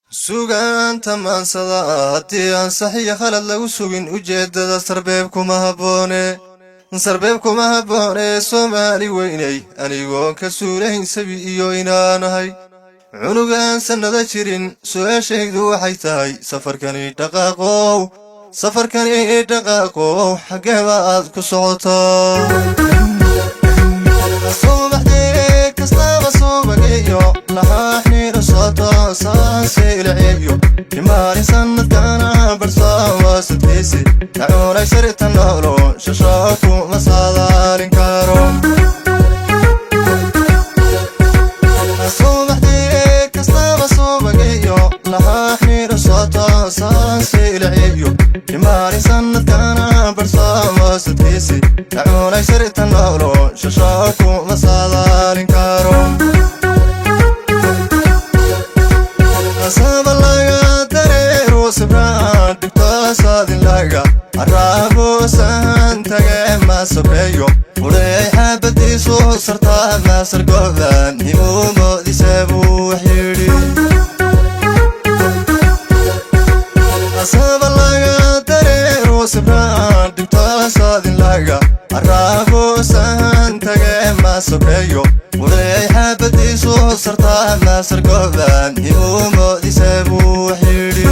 sugan taman salaati an saxiya khalad lagu sugin ujeedada sarbeeb kuma habboone Soomaali weynay anigoo ka suulayn sabi iyo inaanahay cunugan sanada jirin su'aashaydu waxay tahay safarkani dhaqaaqow xagee aad ku socotaa subaxdii kastaba subagiyo lahaxniidha soto saasiilciyo imaari sanadkana barsawa sadkiisi tacuunay saritan noolo shashaaku masaadaalin karo subaxdii kastaba subagiyo lahaxniidha soto saasiilciyo imaari sanadkana barsawa sadkiisi tacuunay saritan noolo shashaaku masaadaalin karo sabalaga dareero sabraan dhigtaasaadin laga arraabo sahantage masokeeyo udhay xaabadiisu sartaa maasargoodan himuumoodisaabuu waxyidhi sabalaga dareero sabraan dhigtaasaadin laga arraabo sahantage masokeeyo udhay xaabadiisu sartaa maasargoodan himuumoodisaabuu waxyidhi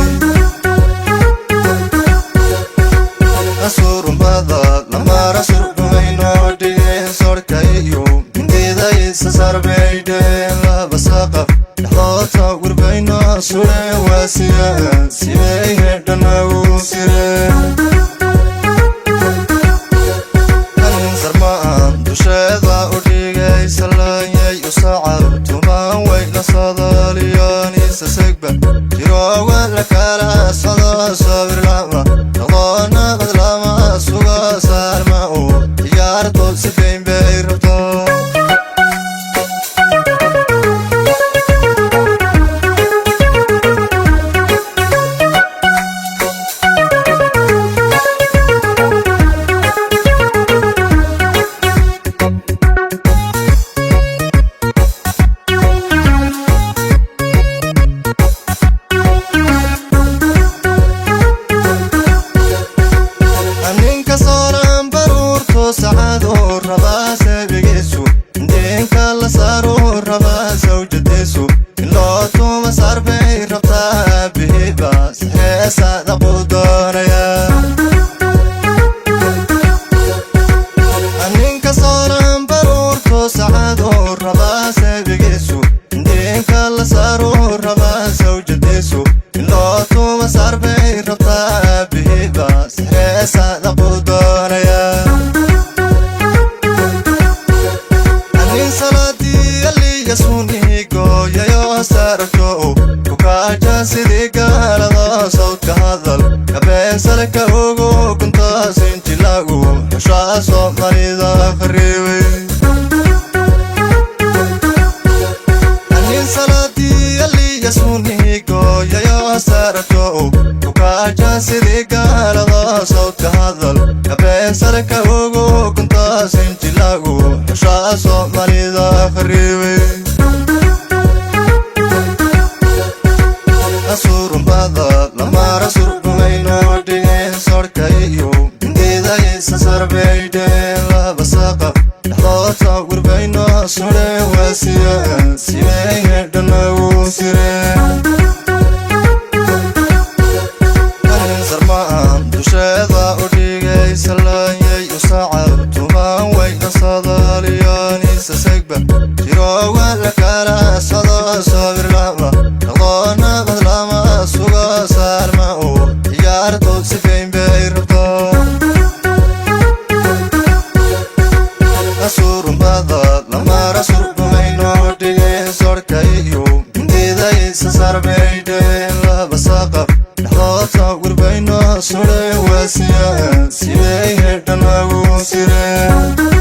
asurumada lamara surkumayno dhigeen sorkayo mindidaysa sarbaydheen labasaqaf dhexdoota gurbayno sureen waasiyaan sibay hedhanagu sireen sarmaan dusheeda u dhigay salaanyay u sacab tumaan wayna sadaaliyaan segba jirooga la kala sado sabirlama noqona badlama suga saarma oo ciyaarto sifayn bay rabto saacado rabaasa bigisu deenka la saaro rabaasa ujeedeesu loo tuma sarbay rabtaa bihiba heesada qudoonaya aninka sooran baruurto saacado rabaasa bigisu deenka la saaro rabaasa ujeedeesu loo tuma sarbay rabtaa bihiba heesada qudoonaya sarko kukaja sidii gaalada sawdka hadal kabeen salka ugu kuntaasin jilagu xushaa Soomaalida khariibay anin salaadii aliya sunigo yayo sarko kukaja sidii gaalada sawdka hadal kabeen salka ugu kuntaasin jilagu xushaa Soomaalida khariibay asurumada lamara surkumayno dhigeen sorkayo mindidaysa sarbaydheen labasaqaf dhexdoota gurbayno sureen waasiyaan sibay hedhanagu sireen sarmaan dusheeda u dhigay salaanyay u sacab tumaan wayna sadaaliyaan segba jirooga la kala sado sabirlama noqona badlama suga saarma oo ciyaarto sifayn bay rabto asurumada lamara surkumayno dhigeen sorkayo mindidaysa sarbaydheen labasaqaf dhexdoota gurbayno sureen waasiyaan sibay hedhanagu sireen